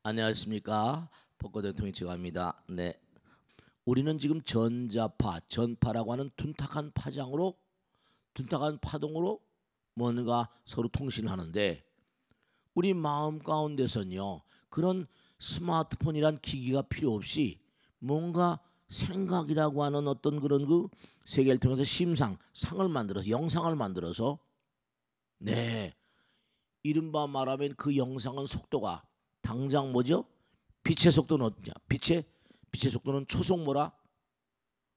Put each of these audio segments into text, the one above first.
안녕하십니까. 복고대 통일치과입니다. 네, 우리는 지금 전파라고 하는 둔탁한 파동으로 뭔가 서로 통신을 하는데 우리 마음 가운데서는요 그런 스마트폰이란 기기가 필요 없이 뭔가 생각이라고 하는 어떤 그런 그 세계를 통해서 상을 만들어서 영상을 만들어서 네, 이른바 말하면 그 영상은 속도가 당장 뭐죠? 빛의 속도는 어떠냐? 빛의 속도는 초속 뭐라?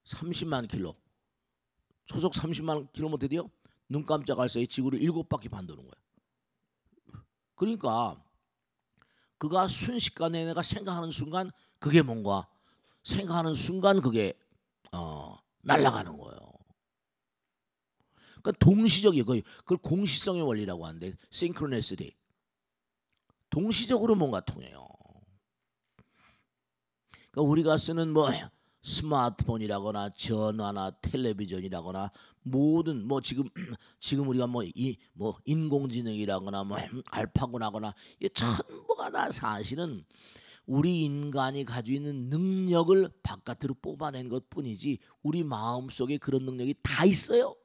30만 킬로. 초속 30만 킬로미터 돼요? 눈 깜짝할 사이 지구를 7바퀴 반도는 거야. 그러니까 그가 순식간에 내가 생각하는 순간 그게 뭔가 생각하는 순간 그게 날아가는 거예요. 그러니까 동시적이에요. 그걸 공시성의 원리라고 하는데 synchronicity. 동시적으로 뭔가 통해요. 그러니까 우리가 쓰는 뭐 스마트폰이라거나 전화나 텔레비전이라거나 모든 뭐 지금 우리가 뭐 인공지능이라거나 뭐 알파고나거나 이 전부가 다 사실은 우리 인간이 가지고 있는 능력을 바깥으로 뽑아낸 것뿐이지 우리 마음속에 그런 능력이 다 있어요.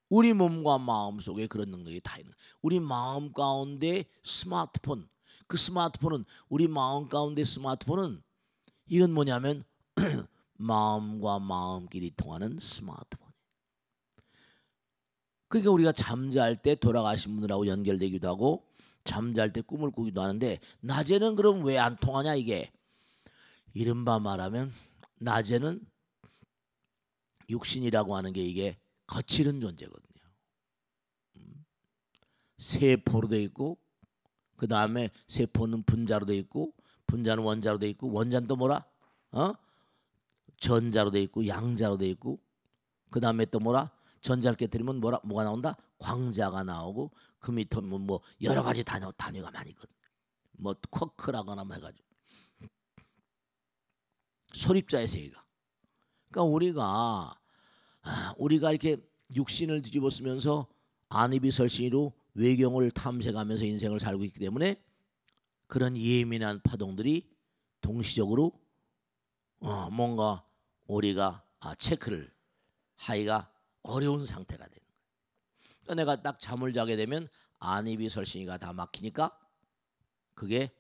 우리 몸과 마음 속에 그런 능력이 다 있는. 우리 마음 가운데 스마트폰. 그 스마트폰은 우리 마음 가운데 스마트폰은 이건 뭐냐면 마음과 마음끼리 통하는 스마트폰. 그러니까 우리가 잠잘 때 돌아가신 분들하고 연결되기도 하고 잠잘 때 꿈을 꾸기도 하는데 낮에는 그럼 왜 안 통하냐 이게. 이른바 말하면 낮에는 육신이라고 하는 게 이게 거칠은 존재거든요. 세포로 돼 있고 그 다음에 세포는 분자로 돼 있고 분자는 원자로 돼 있고 원자는 또 뭐라? 전자로 돼 있고 양자로 돼 있고 그 다음에 또 뭐라? 전자를 깨뜨리면 뭐가 나온다? 광자가 나오고 그 밑에 뭐 여러 가지 단위가 많이 있거든. 뭐 쿼크라거나 뭐 해가지고 소립자의 세계가. 그러니까 우리가 이렇게 육신을 뒤집어 쓰면서 안이비설신으로 외경을 탐색하면서 인생을 살고 있기 때문에 그런 예민한 파동들이 동시적으로 뭔가 우리가 체크를 하기가 어려운 상태가 되는 거예요. 그러니까 내가 딱 잠을 자게 되면 안이비설신이가 다 막히니까 그게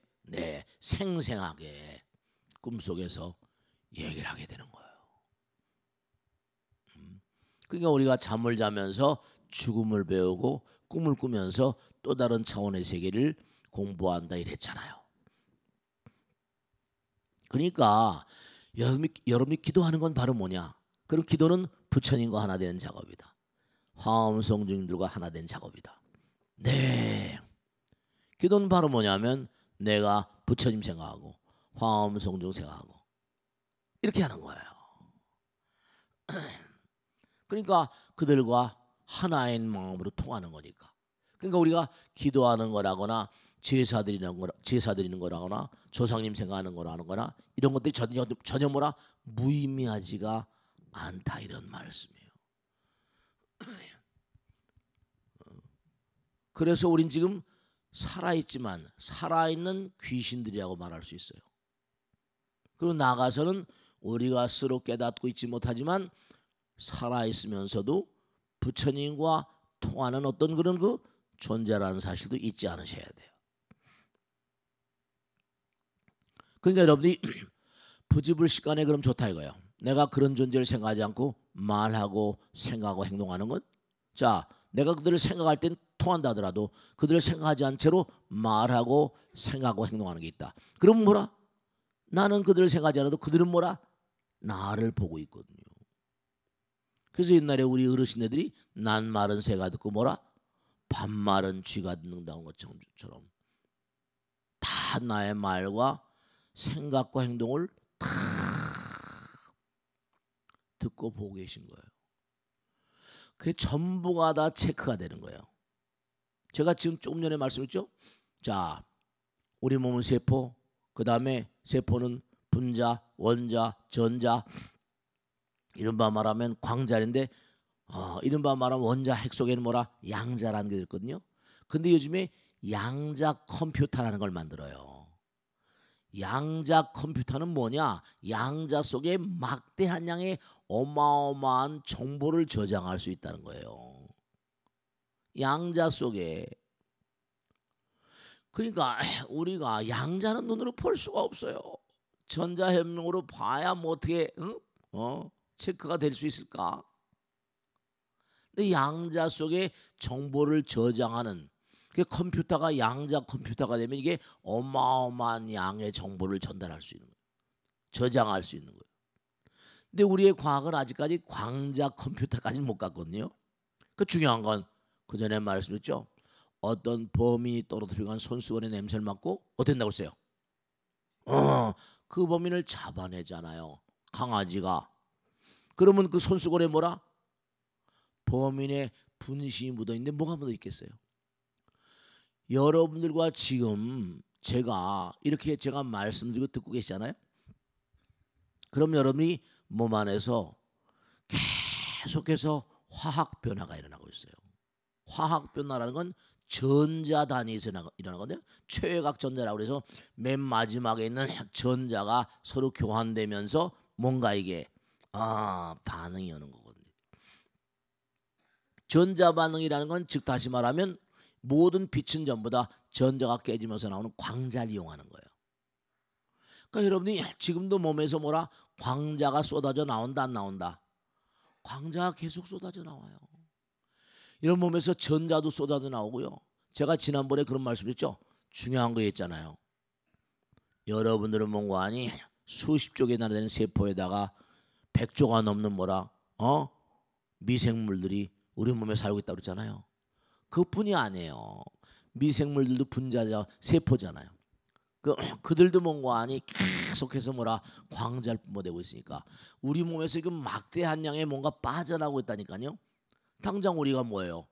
생생하게 꿈속에서 얘기를 하게 되는 거예요. 그러니까 우리가 잠을 자면서 죽음을 배우고 꿈을 꾸면서 또 다른 차원의 세계를 공부한다 이랬잖아요. 그러니까 여러분이 기도하는 건 바로 뭐냐? 그럼 기도는 부처님과 하나 되는 작업이다. 화엄성중들과 하나 된 작업이다. 네. 기도는 바로 뭐냐면 내가 부처님 생각하고 화엄성중 생각하고 이렇게 하는 거예요. 그러니까 그들과 하나의 마음으로 통하는 거니까. 그러니까 우리가 기도하는 거라거나 제사 드리는 거라거나 조상님 생각하는 거라거나 이런 것들이 전혀 뭐라 무의미하지가 않다 이런 말씀이에요. 그래서 우린 지금 살아있지만 살아있는 귀신들이라고 말할 수 있어요. 그리고 나가서는 우리가 스스로 깨닫고 있지 못하지만 살아있으면서도 부처님과 통하는 어떤 그런 그 존재라는 사실도 잊지 않으셔야 돼요. 그러니까 여러분이 부지불식간에 그럼 좋다 이거예요. 내가 그런 존재를 생각하지 않고 말하고 생각하고 행동하는 건 자, 내가 그들을 생각할 땐 통한다 하더라도 그들을 생각하지 않은 채로 말하고 생각하고 행동하는 게 있다. 그럼 뭐라? 나는 그들을 생각하지 않아도 그들은 뭐라? 나를 보고 있거든요. 그래서 옛날에 우리 어르신들이 난 말은 새가 듣고 뭐라? 반말은 쥐가 듣는다는 것처럼 다 나의 말과 생각과 행동을 다 듣고 보고 계신 거예요. 그게 전부가 다 체크가 되는 거예요. 제가 지금 조금 전에 말씀했죠. 자, 우리 몸은 세포, 그 다음에 세포는 분자, 원자, 전자, 이른바 말하면 광자인데 이른바 말하면 원자 핵 속에는 뭐라 양자라는 게 있거든요. 근데 요즘에 양자 컴퓨터라는 걸 만들어요. 양자 컴퓨터는 뭐냐? 양자 속에 막대한 양의 어마어마한 정보를 저장할 수 있다는 거예요. 양자 속에. 그러니까 우리가 양자는 눈으로 볼 수가 없어요. 전자현명으로 봐야 뭐 어떻게 체크가 될 수 있을까? 근데 양자 속에 정보를 저장하는 그 컴퓨터가 양자 컴퓨터가 되면 이게 어마어마한 양의 정보를 전달할 수 있는 거예요. 저장할 수 있는 거예요. 근데 우리의 과학은 아직까지 광자 컴퓨터까지는 못 갔거든요. 그 중요한 건 그 전에 말씀드렸죠. 어떤 범인이 떨어뜨리고 간 손수건의 냄새를 맡고 어땠다고 했어요? 그 범인을 잡아내잖아요. 강아지가. 그러면 그 손수건에 뭐라? 범인의 분신이 묻어있는데 뭐가 묻어있겠어요? 여러분들과 지금 제가 이렇게 제가 말씀드리고 듣고 계시잖아요. 그럼 여러분이 몸 안에서 계속해서 화학 변화가 일어나고 있어요. 화학 변화라는 건 전자 단위에서 일어나거든요. 최외각 전자라고 해서 맨 마지막에 있는 전자가 서로 교환되면서 뭔가 이게 반응이 오는 거거든요. 전자 반응이라는 건 즉 다시 말하면 모든 빛은 전부 다 전자가 깨지면서 나오는 광자를 이용하는 거예요. 그러니까 여러분이 지금도 몸에서 뭐라 광자가 쏟아져 나온다 안 나온다? 광자가 계속 쏟아져 나와요. 이런 몸에서 전자도 쏟아져 나오고요. 제가 지난번에 그런 말씀드렸죠. 중요한 거 있잖아요. 여러분들은 뭔가 아니 수십 쪽이나 되는 세포에다가 100조가 넘는 뭐라 미생물들이 우리 몸에 살고 있다고 그랬잖아요. 그뿐이 아니에요. 미생물들도 분자자 세포잖아요. 그들도 뭔가 아니 계속해서 뭐라 광자를 뿜어대고 있으니까 우리 몸에서 지금 막대한 양의 뭔가 빠져나오고 있다니까요. 당장 우리가 뭐예요?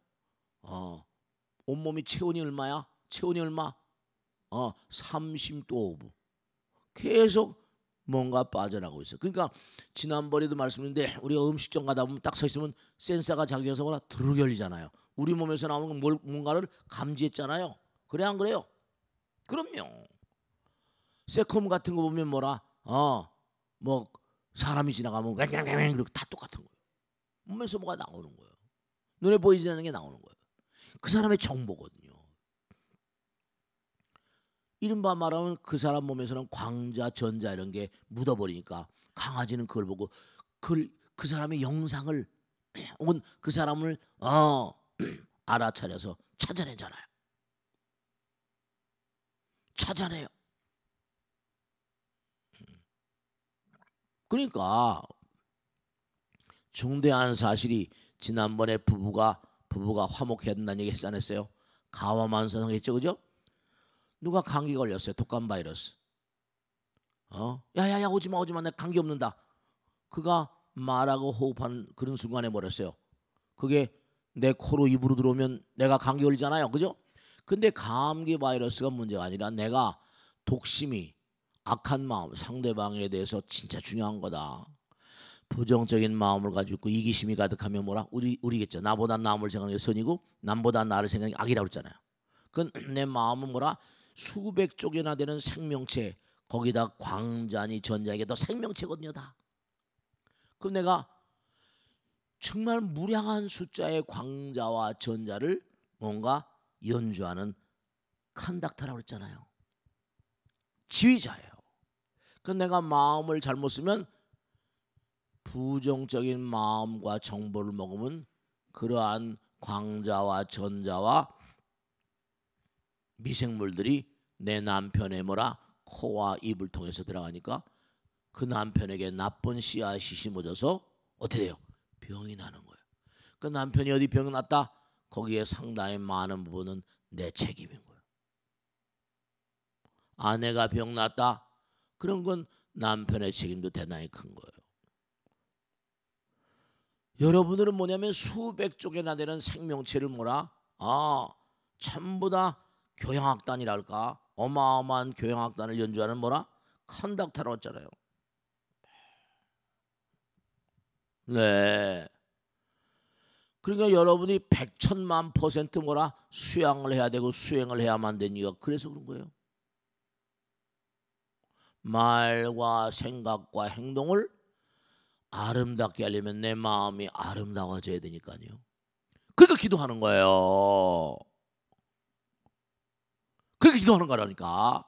온몸이 체온이 얼마야? 체온이 얼마? 30도 계속 뭔가 빠져나가고 있어요. 그러니까 지난번에도 말씀드렸는데 우리가 음식점 가다 보면 딱 서 있으면 센서가 작용해서 뭐라 드르륵 열리잖아요. 우리 몸에서 나오는 건 뭔가를 감지했잖아요. 그래 안 그래요? 그럼요. 새콤 같은 거 보면 뭐라 뭐 사람이 지나가면 왱왱왱 그렇게 다 똑같은 거예요. 몸에서 뭐가 나오는 거예요. 눈에 보이지 않는 게 나오는 거예요. 그 사람의 정보거든요. 이른바 말하면 그 사람 몸에서는 광자, 전자 이런 게 묻어버리니까 강아지는 그걸 보고 그 사람의 영상을 혹은 그 사람을 알아차려서 찾아내잖아요. 찾아내요. 그러니까 중대한 사실이 지난번에 부부가 화목해야 된다는 얘기 했지 않았어요? 가와만선상했죠, 그죠? 누가 감기 걸렸어요? 독감 바이러스. 야야야 오지마 내 감기 없는다. 그가 말하고 호흡하는 그런 순간에 뭐랬어요? 그게 내 코로 입으로 들어오면 내가 감기 걸리잖아요, 그죠? 근데 감기 바이러스가 문제가 아니라 내가 독심이 악한 마음 상대방에 대해서 진짜 중요한 거다. 부정적인 마음을 가지고 있고 이기심이 가득하면 뭐라 우리겠죠. 나보다 남을 생각하는 게 선이고 남보다 나를 생각하는 게 악이라고 했잖아요. 그건 내 마음은 뭐라 수백 쪽이나 되는 생명체 거기다 광자니 전자에게 더 생명체거든요 다. 그럼 내가 정말 무량한 숫자의 광자와 전자를 뭔가 연주하는 컨덕터라고 했잖아요. 지휘자예요. 그럼 내가 마음을 잘못 쓰면 부정적인 마음과 정보를 먹으면 그러한 광자와 전자와 미생물들이 내 남편의 뭐라 코와 입을 통해서 들어가니까 그 남편에게 나쁜 씨앗이 심어져서 어떻게 돼요? 병이 나는 거예요. 그 남편이 어디 병이 났다? 거기에 상당히 많은 부분은 내 책임인 거예요. 아내가 병 났다? 그런 건 남편의 책임도 대단히 큰 거예요. 여러분들은 뭐냐면 수백 쪽이나 되는 생명체를 뭐라 전부 다 교향악단이랄까 어마어마한 교향악단을 연주하는 뭐라 컨덕터라고 했잖아요. 네. 그러니까 여러분이 100,000,000% 뭐라 수양을 해야 되고 수행을 해야만 되는 이유가 그래서 그런 거예요. 말과 생각과 행동을 아름답게 하려면 내 마음이 아름다워져야 되니까요. 그러니까 기도하는 거예요. 그렇게 기도하는 거라니까.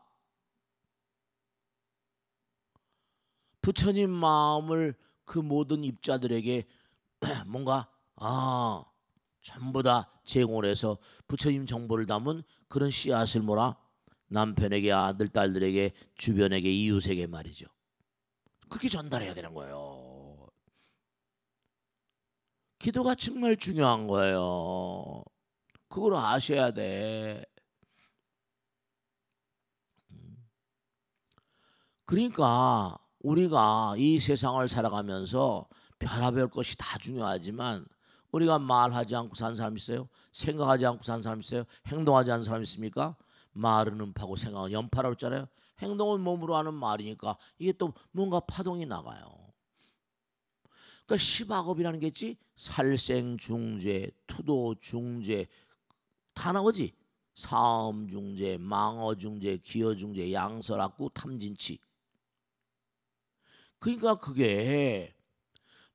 부처님 마음을 그 모든 입자들에게 뭔가 전부 다 제공을 해서 부처님 정보를 담은 그런 씨앗을 뭐라 남편에게, 아들, 딸들에게, 주변에게, 이웃에게 말이죠. 그렇게 전달해야 되는 거예요. 기도가 정말 중요한 거예요. 그걸 아셔야 돼. 그러니까 우리가 이 세상을 살아가면서 별의별 것이 다 중요하지만 우리가 말하지 않고 산 사람 있어요? 생각하지 않고 산 사람 있어요? 행동하지 않는 사람 있습니까? 말은 음파고 생각은 연파라고 했잖아요. 행동은 몸으로 하는 말이니까 이게 또 뭔가 파동이 나가요. 그러니까 십악업이라는 게 있지. 살생중죄, 투도중죄 다 나오지. 사음중죄, 망어중죄, 기어중죄, 양설악구, 탐진치. 그러니까 그게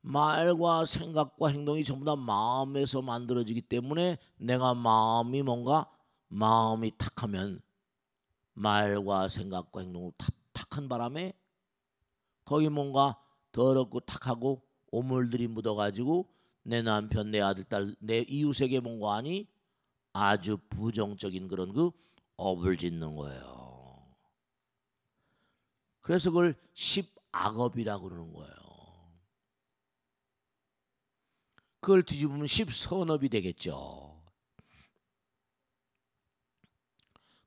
말과 생각과 행동이 전부 다 마음에서 만들어지기 때문에 내가 마음이 탁하면 말과 생각과 행동을 탁한 바람에 거기 뭔가 더럽고 탁하고 오물들이 묻어가지고 내 남편, 내 아들, 딸, 내 이웃에게 뭔가 하니 아주 부정적인 그런 그 업을 짓는 거예요. 그래서 그걸 십악업이라고 그러는 거예요. 그걸 뒤집으면 십선업이 되겠죠.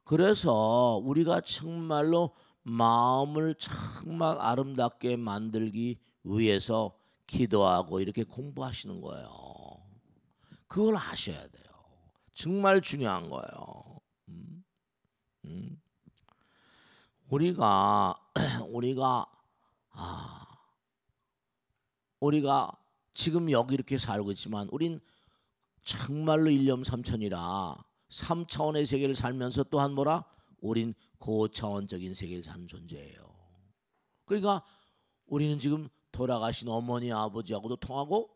그래서 우리가 정말로 마음을 정말 아름답게 만들기 위해서 기도하고 이렇게 공부하시는 거예요. 그걸 아셔야 돼요. 정말 중요한 거예요. 우리가 지금 여기 이렇게 살고 있지만 우린 정말로 일념삼천이라 3차원의 세계를 살면서 또한 뭐라? 우린 고차원적인 세계를 사는 존재예요. 그러니까 우리는 지금 돌아가신 어머니 아버지하고도 통하고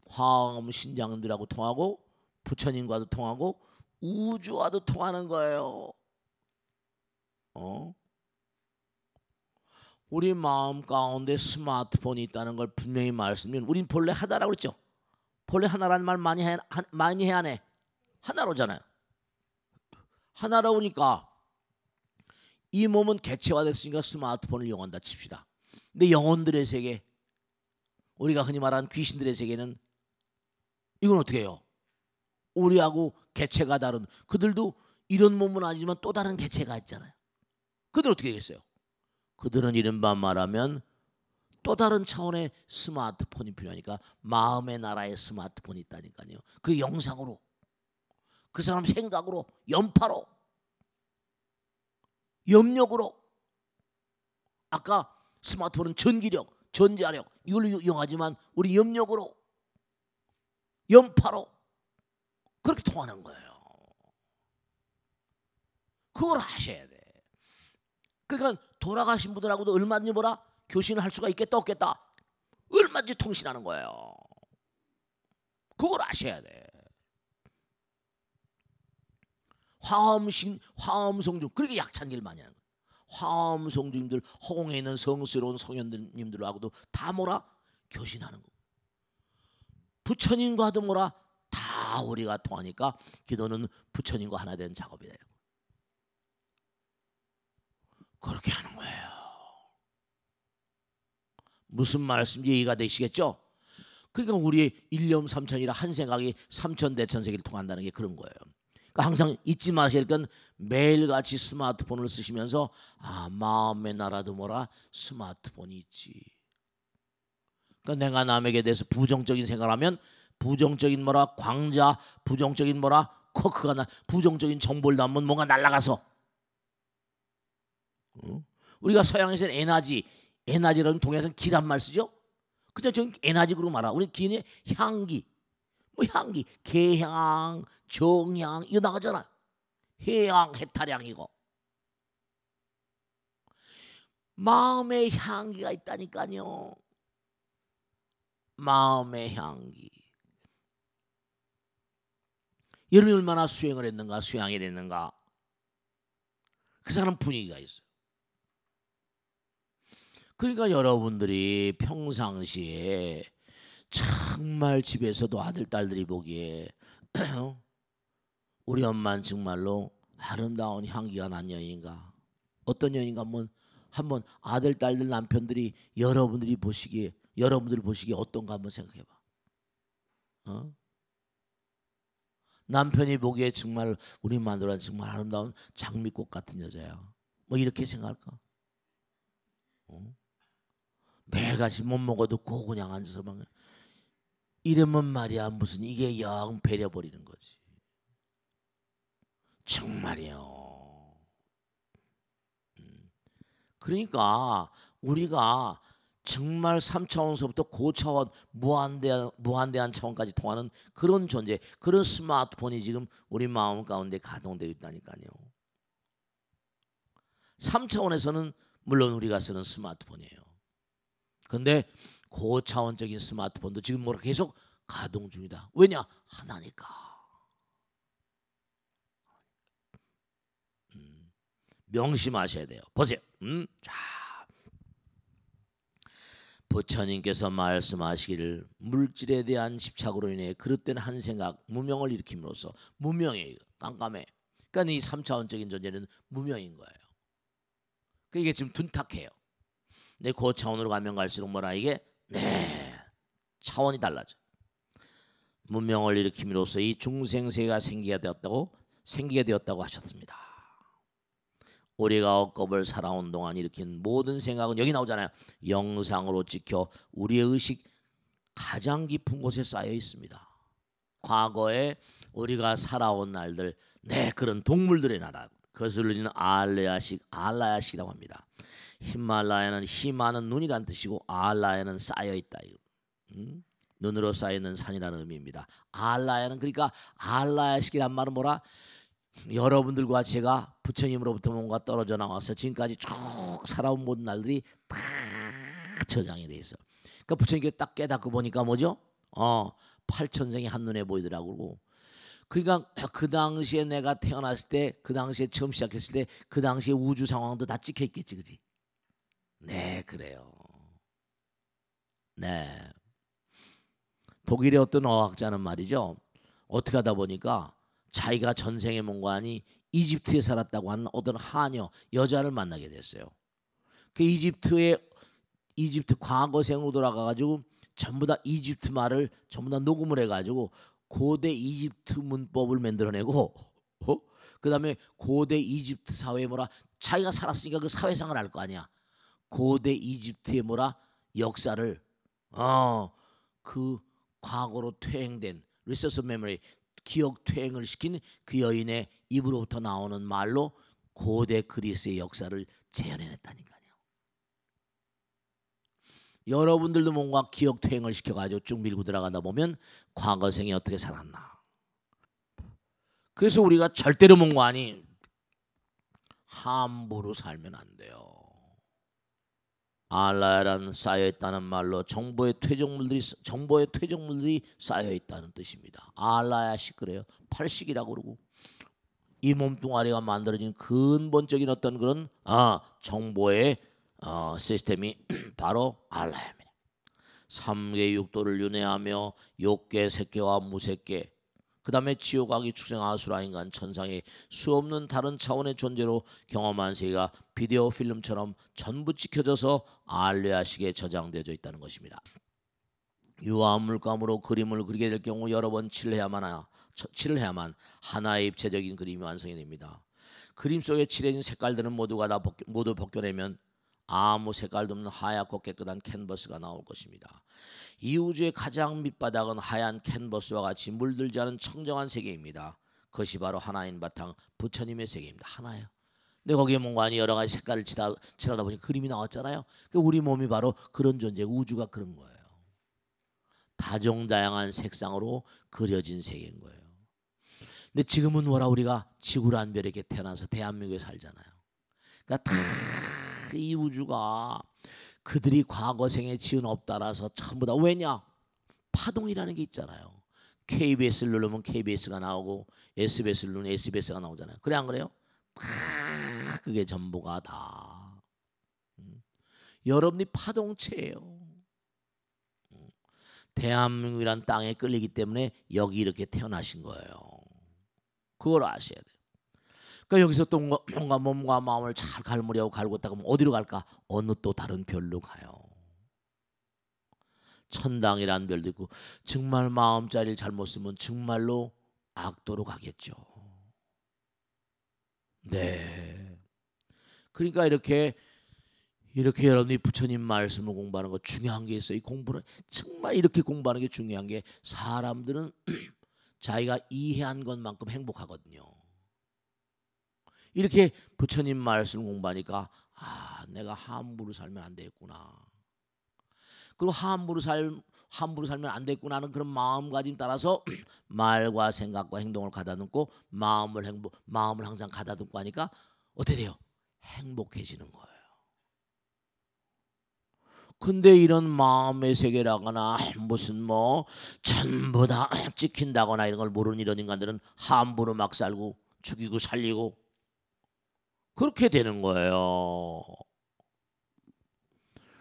화엄 신장들하고 통하고 부처님과도 통하고 우주와도 통하는 거예요. 우리 마음 가운데 스마트폰이 있다는 걸 분명히 말씀드리면 우린 본래 하나라고 그랬죠. 본래 하나라는 말 많이 해 안 해? 하나로잖아요. 하나로니까 이 몸은 개체화됐으니까 스마트폰을 이용한다 칩시다. 근데 영혼들의 세계, 우리가 흔히 말하는 귀신들의 세계는 이건 어떻게 해요? 우리하고 개체가 다른, 그들도 이런 몸은 아니지만 또 다른 개체가 있잖아요. 그들은 어떻게 되겠어요? 그들은 이른바 말하면 또 다른 차원의 스마트폰이 필요하니까 마음의 나라에 스마트폰이 있다니까요. 그 영상으로, 그 사람 생각으로, 연파로, 염력으로. 아까 스마트폰은 전기력, 전자력 이걸 이용하지만 우리 염력으로, 연파로 그렇게 통하는 거예요. 그걸 하셔야 돼. 그러니까 돌아가신 분들하고도 얼마든지 뭐라 교신을 할 수가 있겠다 없겠다 얼마든지 통신하는 거예요. 그걸 아셔야 돼. 화엄성중, 그렇게 약찬 일 많이 하는 거예요. 화엄성중들, 허공에 있는 성스러운 성현님들하고도 다 뭐라 교신하는 거. 부처님과도 뭐라 다 우리가 통하니까 기도는 부처님과 하나 된 작업이다. 그렇게 하는 거예요. 무슨 말씀인지 이해가 되시겠죠? 그러니까 우리의 일념삼천이라 한 생각이 삼천대천세계를 통한다는 게 그런 거예요. 그러니까 항상 잊지 마실 건 매일같이 스마트폰을 쓰시면서 마음의 나라도 뭐라 스마트폰이 있지. 그러니까 내가 남에게 대해서 부정적인 생각을 하면 부정적인 뭐라 광자, 부정적인 뭐라 쿼크가 부정적인 정보를 담으면 뭔가 날아가서 우리가 서양에서는 에너지라는 동양에서는 기란 말 쓰죠. 그죠? 전 에너지로 말하. 우리 기는 향기, 뭐 향기, 개향, 정향 이거 나가잖아. 해향, 해탈향이고. 마음의 향기가 있다니까요. 마음의 향기. 여러분이 얼마나 수행을 했는가, 수양이 됐는가. 그 사람 분위기가 있어요. 그러니까 여러분들이 평상시에 정말 집에서도 아들 딸들이 보기에 우리 엄마는 정말로 아름다운 향기가 난 여인인가. 어떤 여인인가 한번 아들 딸들 남편들이 여러분들 보시기에 어떤가 한번 생각해봐. 남편이 보기에 정말 우리 마누라는 정말 아름다운 장미꽃 같은 여자야. 뭐 이렇게 생각할까? 매일같이 못 먹어도 고 그냥 앉아서 막 이러면 말이야 무슨 이게 영 배려버리는 거지. 정말이요. 그러니까 우리가 정말 3차원서부터 고차원 무한대한 차원까지 통하는 그런 존재, 그런 스마트폰이 지금 우리 마음 가운데 가동되어 있다니까요. 3차원에서는 물론 우리가 쓰는 스마트폰이에요. 그런데 고차원적인 스마트폰도 지금 뭐라 계속 가동 중이다. 왜냐? 하나니까. 명심하셔야 돼요. 보세요. 자, 부처님께서 말씀하시기를 물질에 대한 집착으로 인해 그릇된 한 생각 무명을 일으킴으로써 무명이에요. 깜깜해. 그러니까 이 3차원적인 존재는 무명인 거예요. 그러니까 이게 지금 둔탁해요. 내 고차원으로 가면 갈수록 뭐라 이게 차원이 달라져. 무명을 일으킴으로써 이 중생세가 생기게 되었다고 하셨습니다. 우리가 억겁을 살아온 동안 일으킨 모든 생각은 여기 나오잖아요. 영상으로 찍혀 우리의 의식 가장 깊은 곳에 쌓여 있습니다. 과거에 우리가 살아온 날들, 그런 동물들의 나라, 그것을 우리는 알라야식이라고 합니다. 히말라야는 희망은 눈이란 뜻이고 알라야는 쌓여 있다. 눈으로 쌓이는 산이라는 의미입니다. 알라야는 그러니까 알라야식이란 말은 뭐라? 여러분들과 제가 부처님으로부터 뭔가 떨어져 나와서 지금까지 쭉 살아온 모든 날들이 다 저장이 돼 있어. 그러니까 부처님께 딱 깨닫고 보니까 뭐죠? 팔천생이 한눈에 보이더라고. 그러니까 그 당시에 내가 태어났을 때, 그 당시에 처음 시작했을 때, 그 당시에 우주 상황도 다 찍혀 있겠지, 그지? 네, 그래요. 네. 독일의 어떤 어학자는 말이죠. 어떻게 하다 보니까 자기가 전생에 뭔가하니 이집트에 살았다고 하는 어떤 하녀 여자를 만나게 됐어요. 그 이집트 과거생으로 돌아가가지고 전부 다 이집트 말을 전부 다 녹음을 해가지고 고대 이집트 문법을 만들어내고 그 다음에 고대 이집트 사회에 뭐라 자기가 살았으니까 그 사회상을 알 거 아니야. 고대 이집트의 뭐라 역사를 그 과거로 퇴행된 리서스 메모리 기억 퇴행을 시킨 그 여인의 입으로부터 나오는 말로 고대 그리스의 역사를 재현해냈다니까요. 여러분들도 뭔가 기억 퇴행을 시켜가지고 쭉 밀고 들어가다 보면 과거생이 어떻게 살았나. 그래서 우리가 절대로 뭔가 아니 함부로 살면 안 돼요. 알라야란 쌓여있다는 말로 정보의 퇴적물들이 쌓여있다는 뜻입니다. 알라야식 그래요. 팔식이라고 그러고 이 몸뚱아리가 만들어진 근본적인 어떤 그런 정보의 시스템이 바로 알라야입니다. 3계 육도를 윤회하며 욕계, 색계와 무색계 그 다음에 지옥악이 축생 아수라 인간 천상의 수없는 다른 차원의 존재로 경험한 세계가 비디오 필름처럼 전부 찍혀져서 알레아식에 저장되어져 있다는 것입니다. 유화 물감으로 그림을 그리게 될 경우 여러 번 칠해야만 하나의 입체적인 그림이 완성이 됩니다. 그림 속에 칠해진 색깔들은 모두 벗겨내면 아무 색깔도 없는 하얗고 깨끗한 캔버스가 나올 것입니다. 이 우주의 가장 밑바닥은 하얀 캔버스와 같이 물들지 않은 청정한 세계입니다. 그것이 바로 하나인 바탕 부처님의 세계입니다. 하나예요. 근데 거기에 뭔가 여러 가지 색깔을 칠하다 보니 그림이 나왔잖아요. 우리 몸이 바로 그런 존재, 우주가 그런 거예요. 다종다양한 색상으로 그려진 세계인 거예요. 근데 지금은 뭐라 우리가 지구란 별에 이렇게 태어나서 대한민국에 살잖아요. 그러니까 다 이 우주가 그들이 과거생에 지은 업 따라서 전부 다 왜냐? 파동이라는 게 있잖아요. KBS를 누르면 KBS가 나오고 SBS를 누르면 SBS가 나오잖아요. 그래 안 그래요? 다 그게 전부가 다 여러분이 파동체예요. 대한민국이란 땅에 끌리기 때문에 여기 이렇게 태어나신 거예요. 그걸 아셔야 돼요. 그러니까 여기서 또 뭔가 몸과 마음을 잘 갈무리하고 갈고 있다가 어디로 갈까? 어느 또 다른 별로 가요. 천당이란 별도 있고 정말 마음자리를 잘못 쓰면 정말로 악도로 가겠죠. 네. 그러니까 이렇게 여러분이 부처님 말씀을 공부하는 거 중요한 게 있어요. 이 공부는 정말 이렇게 공부하는 게 중요한 게 사람들은 자기가 이해한 것만큼 행복하거든요. 이렇게 부처님 말씀을 공부하니까 내가 함부로 살면 안 되겠구나. 그리고 함부로 살면 안 되겠구나 하는 그런 마음가짐 따라서 말과 생각과 행동을 가다듬고 마음을 항상 가다듬고 하니까 어떻게 돼요? 행복해지는 거예요. 근데 이런 마음의 세계라거나 무슨 전부 다 찍힌다거나 이런 걸 모르는 이런 인간들은 함부로 막 살고 죽이고 살리고 그렇게 되는 거예요.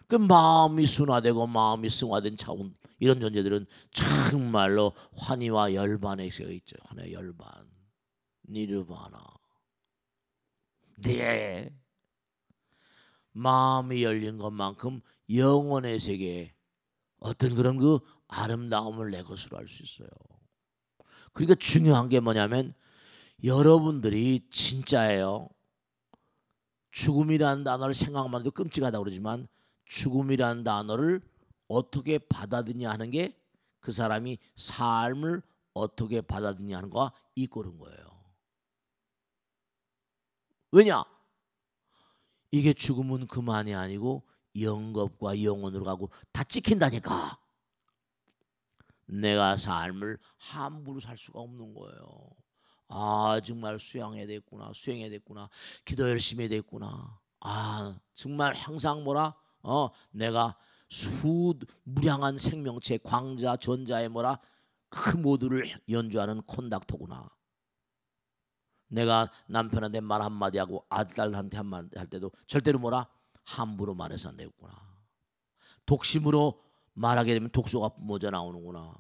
그 마음이 순화되고 마음이 승화된 차원 이런 존재들은 정말로 환희와 열반에 서 있죠. 환희 열반, 니르바나. 네. 마음이 열린 것만큼 영혼의 세계에 어떤 그런 그 아름다움을 내 것으로 알 수 있어요. 그러니까 중요한 게 뭐냐면 여러분들이 진짜예요. 죽음이라는 단어를 생각만 해도 끔찍하다고 그러지만 죽음이라는 단어를 어떻게 받아들이냐 하는 게 그 사람이 삶을 어떻게 받아들이냐 하는 거와 이꼬른 거예요. 왜냐? 이게 죽음은 그만이 아니고 영겁과 영혼으로 가고 다 찍힌다니까. 내가 삶을 함부로 살 수가 없는 거예요. 정말 수행해야 되겠구나. 기도 열심히 해야 되겠구나. 정말 항상 내가 무량한 생명체 광자 전자의 그 모두를 연주하는 콘닥터구나. 내가 남편한테 말 한마디 하고 아들한테 한마디 할 때도 절대로 함부로 말해서 안 되겠구나. 독심으로 말하게 되면 독소가 뿜어져 나오는구나.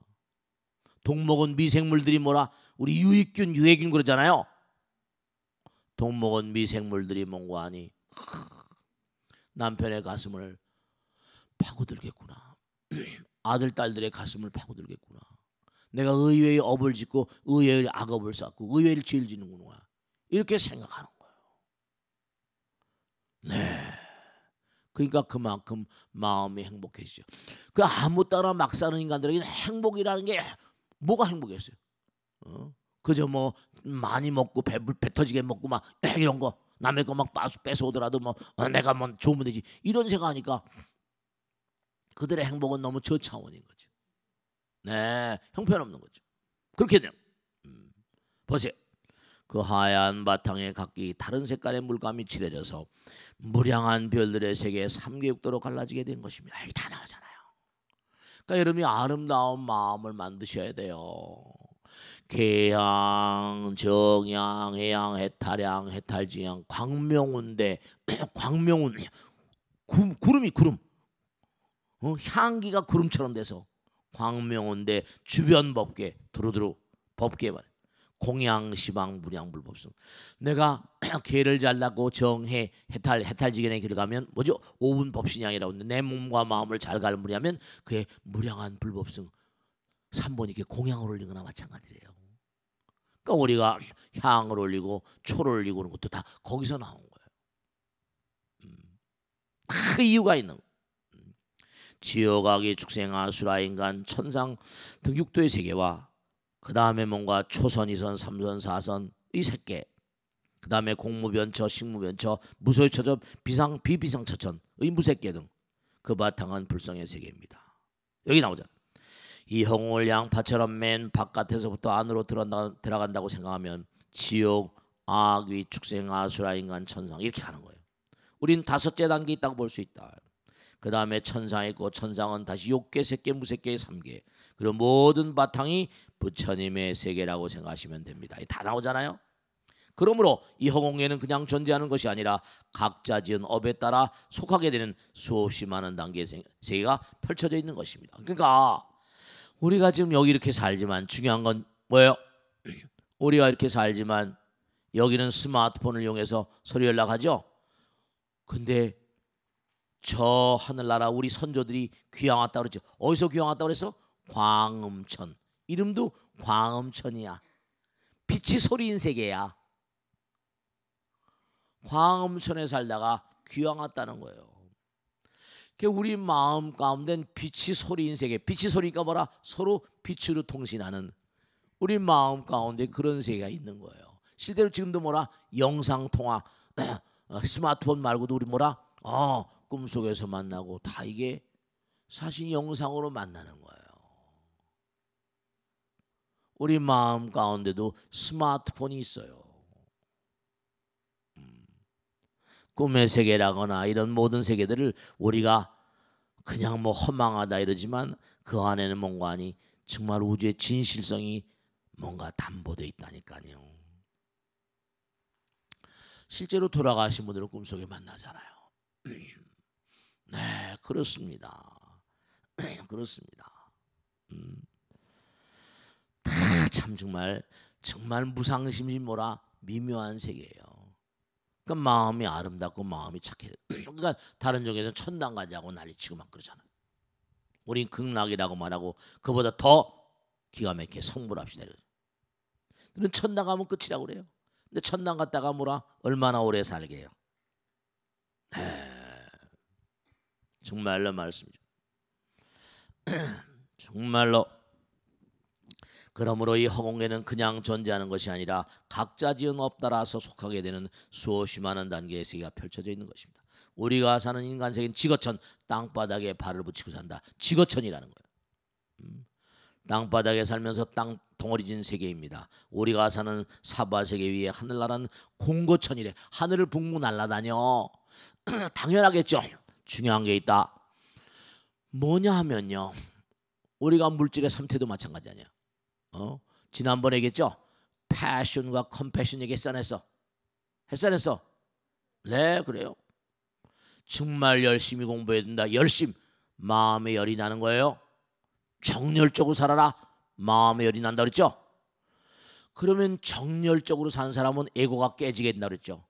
독먹은 미생물들이 우리 유익균 유해균 그러잖아요. 독먹은 미생물들이 뭔가 하니 남편의 가슴을 파고들겠구나. 아들 딸들의 가슴을 파고들겠구나. 내가 의외의 업을 짓고 의외의 악업을 쌓고 의외의 죄를 짓는구나. 이렇게 생각하는 거예요. 네. 그러니까 그만큼 마음이 행복해지죠. 그 아무 따라 막 사는 인간들에게는 행복이라는 게 뭐가 행복했어요? 그저 많이 먹고 배 터지게 먹고 막 이런 거 남의 거 막 뺏어 오더라도 내가 좋으면 되지 이런 생각하니까 그들의 행복은 너무 저차원인 거죠. 네, 형편없는 거죠. 그렇게 돼요. 보세요. 그 하얀 바탕에 각기 다른 색깔의 물감이 칠해져서 무량한 별들의 세계에 3개육도로 갈라지게 된 것입니다. 이게 다 나오잖아요. 그러니까 여러분이 아름다운 마음을 만드셔야 돼요. 계양, 정양, 해양, 해탈양, 해탈지양, 광명운대, 광명운 구름이 구름, 향기가 구름처럼 돼서 광명운대 주변 법계 두루두루 법계 말. 공양, 시방, 무량, 불법성. 내가 개를 잘라고 정해, 해탈지견의 길을 가면 뭐죠? 5분 법신양이라고 하는데 내 몸과 마음을 잘 갈무리하면 그의 무량한 불법성 3번 이렇게 공양을 올리는 거나 마찬가지예요. 그러니까 우리가 향을 올리고 초를 올리고 그런 것도 다 거기서 나온 거예요. 다 이유가 있는 거예요. 지옥악이 축생아 수라인간 천상 등 육도의 세계와 그 다음에 뭔가 초선, 이선, 삼선, 사선 이 세 개. 그 다음에 공무변처, 식무변처, 무소유처저, 비상, 비비상처천의 무색계 등 그 바탕은 불성의 세계입니다. 여기 나오잖아. 이 허공을 양파처럼 맨 바깥에서부터 안으로 들어간다고 생각하면 지옥, 악귀, 축생, 아수라, 인간, 천상 이렇게 가는 거예요. 우린 5째 단계 있다고 볼 수 있다. 그 다음에 천상이 있고 천상은 다시 6개, 세계, 무색계의 3개. 그리고 모든 바탕이 부처님의 세계라고 생각하시면 됩니다. 다 나오잖아요. 그러므로 이 허공에는 그냥 존재하는 것이 아니라 각자 지은 업에 따라 속하게 되는 수없이 많은 단계의 세계가 펼쳐져 있는 것입니다. 그러니까 우리가 지금 여기 이렇게 살지만 중요한 건 뭐예요? 우리가 이렇게 살지만 여기는 스마트폰을 이용해서 서로 연락하죠. 근데 저 하늘나라 우리 선조들이 귀양 왔다 그랬죠. 어디서 귀양 왔다 그랬어? 광음천. 이름도 광음천이야. 빛이 소리인 세계야. 광음천에 살다가 귀양 왔다는 거예요. 우리 마음 가운데는 빛이 소리인 세계. 빛이 소리니까 뭐라? 서로 빛으로 통신하는 우리 마음 가운데 그런 세계가 있는 거예요. 실제로 지금도 뭐라? 영상통화 스마트폰 말고도 우리 뭐라? 꿈속에서 만나고 다 이게 사실 영상으로 만나는 거예요. 우리 마음 가운데도 스마트폰이 있어요. 꿈의 세계라거나 이런 모든 세계들을 우리가 그냥 뭐 허망하다 이러지만 그 안에는 뭔가 아니 정말 우주의 진실성이 뭔가 담보되어 있다니까요. 실제로 돌아가신 분들은 꿈속에 만나잖아요. 네, 그렇습니다. 그렇습니다. 다 참 정말 무상심이 뭐라 미묘한 세계예요. 그러니까 마음이 아름답고 마음이 착해. 그러니까 다른 종에서는 천당 가자고 난리치고 막 그러잖아. 우린 극락이라고 말하고 그보다 더 기가 막히게 성불합시다. 그는 천당 가면 끝이라고 그래요. 근데 천당 갔다가 뭐라 얼마나 오래 살게 해요. 정말로 말씀이죠. 정말로. 그러므로 이 허공에는 그냥 존재하는 것이 아니라 각자 지은 업 따라서 속하게 되는 수없이 많은 단계의 세계가 펼쳐져 있는 것입니다. 우리가 사는 인간 세계는 지거천, 땅바닥에 발을 붙이고 산다. 지거천이라는 거예요. 땅바닥에 살면서 땅 덩어리진 세계입니다. 우리가 사는 사바세계 위에 하늘나라는 공고천이래. 하늘을 붕붕 날아다녀. 당연하겠죠. 중요한 게 있다. 뭐냐 하면요. 우리가 물질의 상태도 마찬가지 아니야. 지난번에 얘기했죠. 패션과 컴패션 얘기 했어 안 했어? 했어 안 했어? 네, 그래요. 정말 열심히 공부해야 된다. 열심. 마음의 열이 나는 거예요. 정열적으로 살아라. 마음의 열이 난다 그랬죠. 그러면 정열적으로 사는 사람은 에고가 깨지게 된다 그랬죠.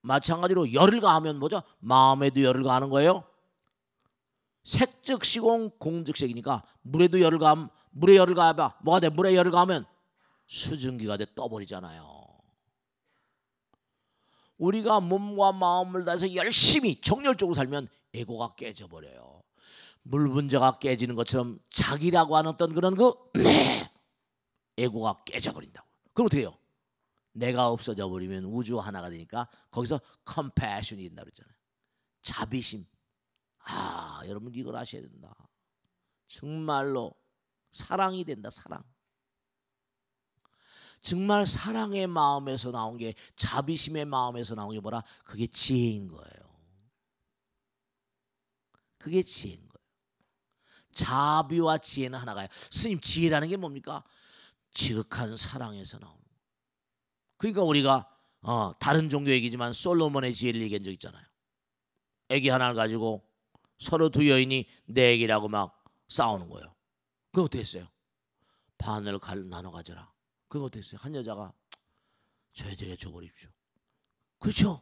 마찬가지로 열을 가하면 뭐죠? 마음에도 열을 가하는 거예요. 색즉 시공 공즉 색이니까 물에도 열을 가하면 물에 열을 가해봐. 뭐가 돼? 물에 열을 가하면 수증기가 돼 떠버리잖아요. 우리가 몸과 마음을 다해서 열심히 정열적으로 살면 에고가 깨져버려요. 물 분자가 깨지는 것처럼 자기라고 하는 어떤 그런 에고가 깨져버린다고. 그럼 어떻게 해요? 내가 없어져 버리면 우주 하나가 되니까 거기서 컴패션이 된다 그랬잖아요. 자비심. 여러분 이걸 아셔야 된다. 정말로 사랑이 된다. 사랑. 정말 사랑의 마음에서 나온 게 자비심의 마음에서 나온 게 뭐라? 그게 지혜인 거예요. 그게 지혜인 거예요. 자비와 지혜는 하나가요. 스님 지혜라는 게 뭡니까? 지극한 사랑에서 나오는 거예요. 그러니까 우리가 다른 종교 얘기지만 솔로몬의 지혜를 얘기한 적 있잖아요. 애기 하나를 가지고 서로 두 여인이 내 애기라고 막 싸우는 거예요. 그건 어떻게 했어요? 반을 나눠 가져라. 그건 어떻게 했어요? 한 여자가 저 여자에게 줘버립시오. 그렇죠?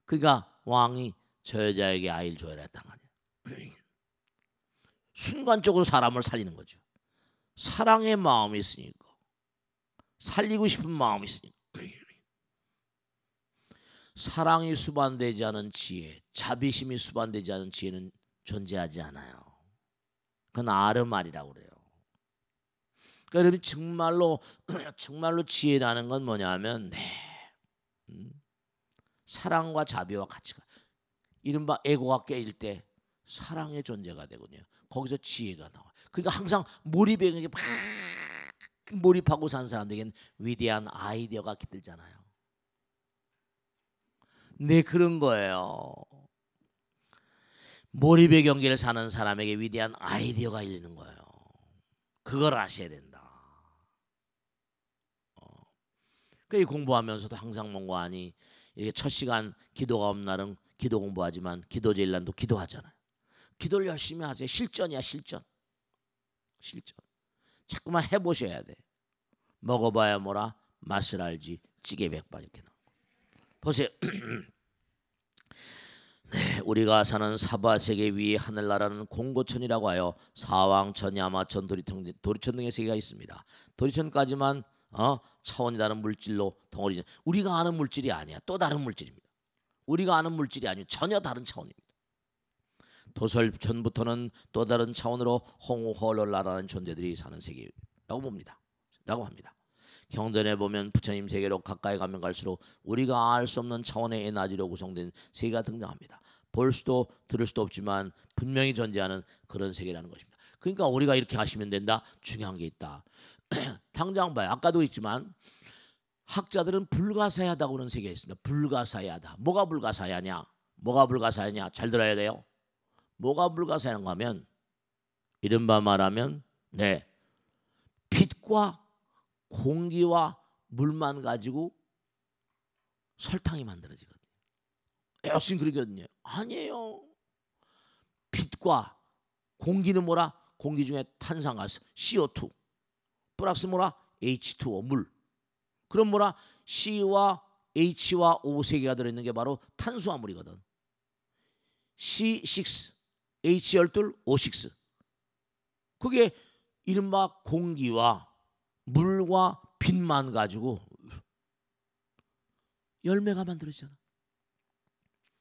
그러니까 왕이 저 여자에게 아이를 줘야 했단 말이에요. 순간적으로 사람을 살리는 거죠. 사랑의 마음이 있으니까. 살리고 싶은 마음이 있으니까. 사랑이 수반되지 않은 지혜, 자비심이 수반되지 않은 지혜는 존재하지 않아요. 그건 아르말이라고 그래요. 그러니까 여러분 정말로 지혜라는 건 뭐냐면 사랑과 자비와 같이 이른바 에고가 깨질 때 사랑의 존재가 되거든요. 거기서 지혜가 나와. 그러니까 항상 몰입에 막 몰입하고 산 사람들에겐 위대한 아이디어가 깃들잖아요. 네, 그런 거예요. 몰입의 경기를 사는 사람에게 위대한 아이디어가 있는 거예요. 그걸 아셔야 된다. 그러니까 공부하면서도 항상 뭔가 하니 이게 첫 시간 기도가 없는 날은 기도 공부하지만 기도 제일 난도 기도하잖아요. 기도를 열심히 하세요. 실전이야, 실전. 자꾸만 해보셔야 돼. 먹어봐야 뭐라 맛을 알지 찌개 백반 이렇게 나오고. 보세요. 네, 우리가 사는 사바세계 위에 하늘나라는 공고천이라고 하여 사왕, 천야마천, 도리천 등의 세계가 있습니다. 도리천까지만 차원이 다른 물질로 덩어리. 우리가 아는 물질이 아니야. 또 다른 물질입니다. 우리가 아는 물질이 아니고 전혀 다른 차원입니다. 도설천부터는 또 다른 차원으로 홍호헐롤라라는 존재들이 사는 세계라고 봅니다. 라고 합니다. 경전에 보면 부처님 세계로 가까이 가면 갈수록 우리가 알 수 없는 차원의 에너지로 구성된 세계가 등장합니다. 볼 수도 들을 수도 없지만 분명히 존재하는 그런 세계라는 것입니다. 그러니까 우리가 이렇게 하시면 된다. 중요한 게 있다. 당장 봐요. 아까도 있지만 학자들은 불가사야하다고 하는 세계가 있습니다. 불가사야하다. 뭐가 불가사야냐? 뭐가 불가사야냐? 잘 들어야 돼요. 뭐가 불가사야한가 하면 이른바 말하면 빛과 공기와 물만 가지고 설탕이 만들어지거든요. 열심히 그러거든요. 아니에요. 빛과 공기는 뭐라? 공기 중에 탄산가스 CO2 플러스 뭐라? H2O 물. 그럼 뭐라? C와 H와 O 세 개가 들어있는 게 바로 탄수화물이거든. C6 H12 O6. 그게 이른바 공기와 물과 빛만 가지고 열매가 만들어지잖아.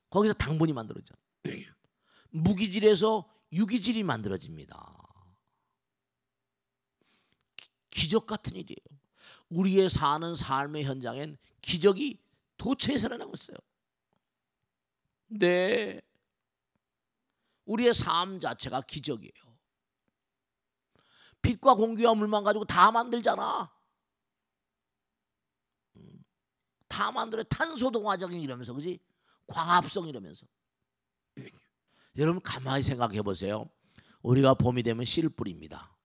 거기서 당분이 만들어지잖아. 무기질에서 유기질이 만들어집니다. 기적 같은 일이에요. 우리의 사는 삶의 현장엔 기적이 도처에 살아나고 있어요. 네, 우리의 삶 자체가 기적이에요. 빛과 공기와 물만 가지고 다 만들잖아. 다 만들어. 탄소동화적 이러면서, 그지? 광합성 이러면서. 여러분 가만히 생각해 보세요. 우리가 봄이 되면 씨를 뿌립니다.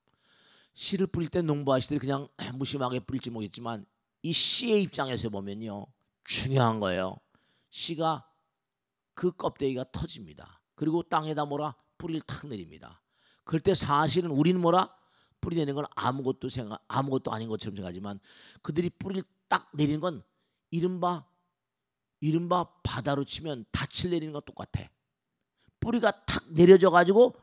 씨를 뿌릴 때 농부하시들이 그냥 무심하게 뿌릴지 모르겠지만 이 씨의 입장에서 보면요, 중요한 거예요. 씨가 그 껍데기가 터집니다. 그리고 땅에다 뭐라? 뿌리를 탁 내립니다. 그럴 때 사실은 우리는 뭐라? 뿌리 내는 건 아무것도 아닌 것처럼 생각하지만 그들이 뿌리를 딱 내리는 건 이른바 바다로 치면 닻을 내리는 것 똑같아. 뿌리가 탁 내려져 가지고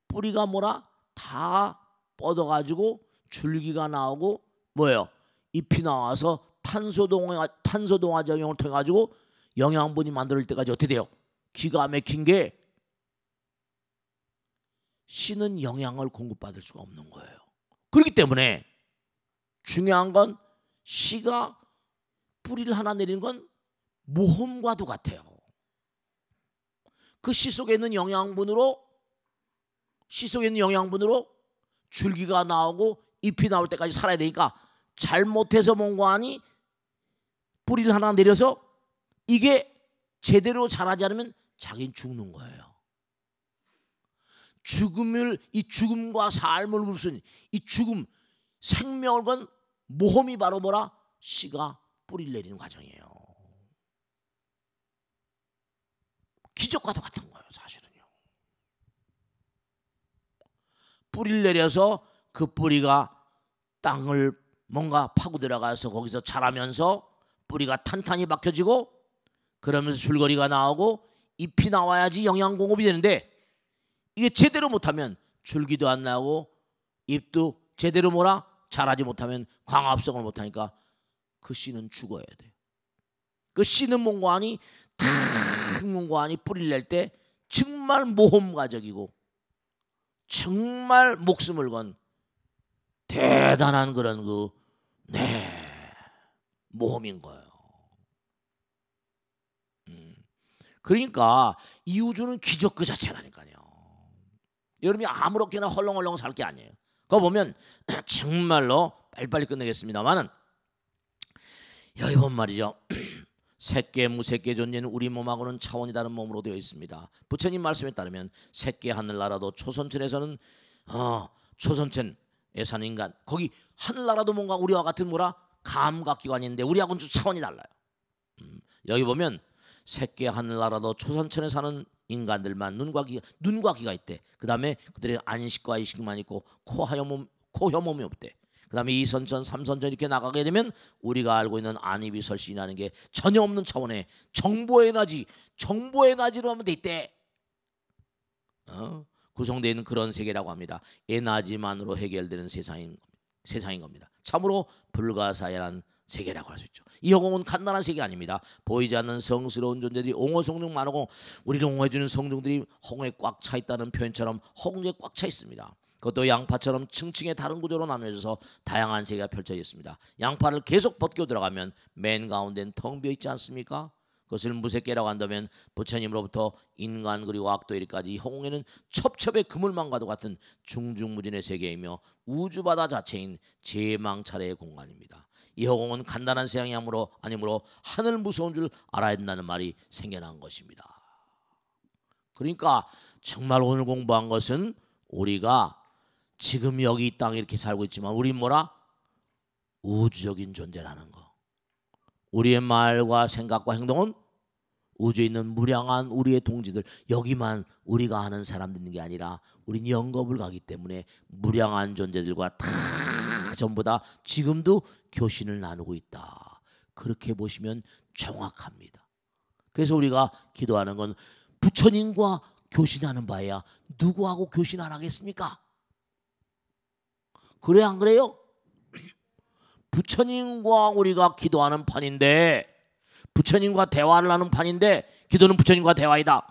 뿌리가 뭐라? 다 뻗어 가지고 줄기가 나오고 뭐예요? 잎이 나와서 탄소동화 작용을 통해 가지고 영양분이 만들 때까지 어떻게 돼요? 기가 막힌 게 씨는 영양을 공급받을 수가 없는 거예요. 그렇기 때문에 중요한 건 씨가 뿌리를 하나 내리는 건 모험과도 같아요. 그 씨 속에 있는 영양분으로 줄기가 나오고 잎이 나올 때까지 살아야 되니까 잘못해서 뭔가 하니 뿌리를 하나 내려서 이게 제대로 자라지 않으면 자기는 죽는 거예요. 이 죽음과 삶을 무슨 이 죽음, 생명을 건 모험이 바로 뭐라? 씨가 뿌리를 내리는 과정이에요. 기적과도 같은 거예요, 사실은요. 뿌리를 내려서 그 뿌리가 땅을 뭔가 파고 들어가서 거기서 자라면서 뿌리가 탄탄히 박혀지고 그러면서 줄거리가 나오고 잎이 나와야지 영양 공급이 되는데 이게 제대로 못하면 줄기도 안 나오고 잎도 제대로 뭐라? 자라지 못하면 광합성을 못하니까 그 씨는 죽어야 돼. 그 씨는 뭔가하니 탁 뭔가하니 뿌리를 낼 때 정말 모험가적이고 정말 목숨을 건 대단한 그런 모험인 거예요. 그러니까 이 우주는 기적 그 자체라니까요. 여러분이 아무렇게나 헐렁헐렁 살 게 아니에요. 그거 보면 정말로 빨리빨리 끝내겠습니다만은 여기 본 말이죠. 색계 무색계 존재는 우리 몸하고는 차원이 다른 몸으로 되어 있습니다. 부처님 말씀에 따르면 색계 하늘나라도 초선천에서는 초선천에 사는 인간, 거기 하늘나라도 뭔가 우리와 같은 뭐라 감각기관인데 우리하고는 좀 차원이 달라요. 여기 보면 색계 하늘나라도 초선천에 사는 인간들만 눈과 귀가 있대. 그 다음에 그들의 안식과 의식만 있고 코 혀몸이 없대. 그 다음에 2선천 3선천 이렇게 나가게 되면 우리가 알고 있는 안입이 설신이라는 게 전혀 없는 차원의 정보 에너지로 하면 돼 있대. 구성되어 있는 그런 세계라고 합니다. 에너지만으로 해결되는 세상인 겁니다. 참으로 불가사의한 세계라고 할 수 있죠. 이 허공은 간단한 세계 아닙니다. 보이지 않는 성스러운 존재들이 옹호성중 많고 우리를 옹호해주는 성중들이 허공에 꽉 차 있다는 표현처럼 허공에 꽉 차 있습니다. 그것도 양파처럼 층층의 다른 구조로 나눠져서 다양한 세계가 펼쳐져 있습니다. 양파를 계속 벗겨 들어가면 맨 가운데는 텅 비어 있지 않습니까? 그것을 무색계라고 한다면 부처님으로부터 인간 그리고 악도 이르기까지 이 허공에는 첩첩의 그물망과도 같은 중중무진의 세계이며 우주바다 자체인 제망차례의 공간입니다. 이 허공은 간단한 세상이 아니므로 하늘 무서운 줄 알아야 된다는 말이 생겨난 것입니다. 그러니까 정말 오늘 공부한 것은 우리가 지금 여기 이 땅에 이렇게 살고 있지만 우리 뭐라? 우주적인 존재라는 거. 우리의 말과 생각과 행동은 우주에 있는 무량한 우리의 동지들, 여기만 우리가 아는 사람들 있는 게 아니라 우린 영겁을 가기 때문에 무량한 존재들과 다 전부 다 지금도 교신을 나누고 있다. 그렇게 보시면 정확합니다. 그래서 우리가 기도하는 건 부처님과 교신하는 바에야 누구하고 교신 안 하겠습니까? 그래 안 그래요? 부처님과 우리가 기도하는 판인데, 부처님과 대화를 하는 판인데 기도는 부처님과 대화이다.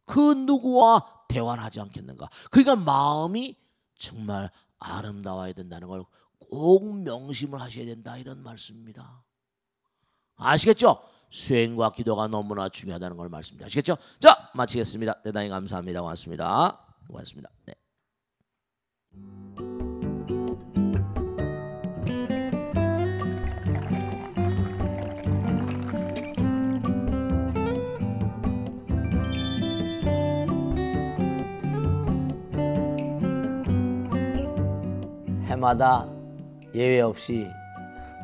그 누구와 대화를 하지 않겠는가? 그러니까 마음이 정말 아름다워야 된다는 걸 꼭 명심을 하셔야 된다, 이런 말씀입니다. 아시겠죠? 수행과 기도가 너무나 중요하다는 걸 말씀드립니다. 아시겠죠? 자, 마치겠습니다. 대단히 감사합니다. 고맙습니다. 네. 해마다 예외 없이